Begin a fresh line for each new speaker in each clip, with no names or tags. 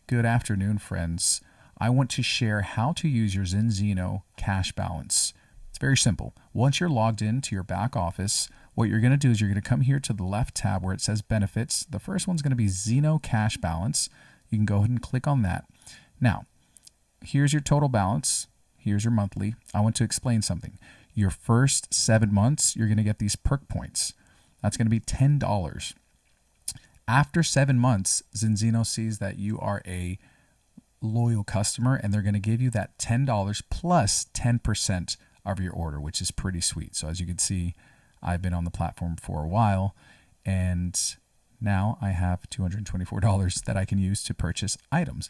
Good afternoon, friends. I want to share how to use your Zinzino cash balance. It's very simple. Once you're logged into your back office, what you're going to do is you're going to come here to the left tab where it says benefits. The first one's going to be ZinoCash balance. You can go ahead and click on that. Now, here's your total balance. Here's your monthly. I want to explain something. Your first 7 months, you're going to get these perk points. That's going to be $10. After 7 months, Zinzino sees that you are a loyal customer and they're going to give you that $10 plus 10% of your order, which is pretty sweet. So as you can see, I've been on the platform for a while and now I have $224 that I can use to purchase items.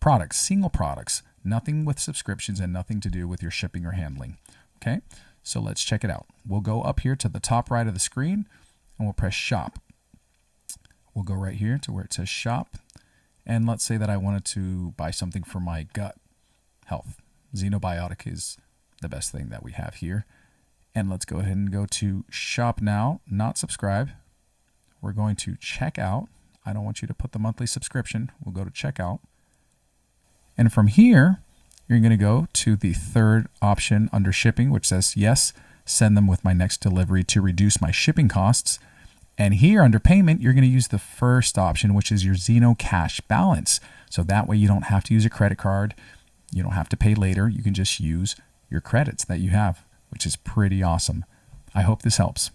Products, single products, nothing with subscriptions and nothing to do with your shipping or handling. Okay, so let's check it out. We'll go up here to the top right of the screen and we'll press shop. We'll go right here to where it says shop. And let's say that I wanted to buy something for my gut health. Xenobiotic is the best thing that we have here. And let's go ahead and go to shop now, not subscribe. We're going to check out. I don't want you to put the monthly subscription. We'll go to checkout. And from here, you're going to go to the third option under shipping, which says yes, send them with my next delivery to reduce my shipping costs. And here under payment, you're going to use the first option, which is your ZinoCash balance. So that way you don't have to use a credit card. You don't have to pay later. You can just use your credits that you have, which is pretty awesome. I hope this helps.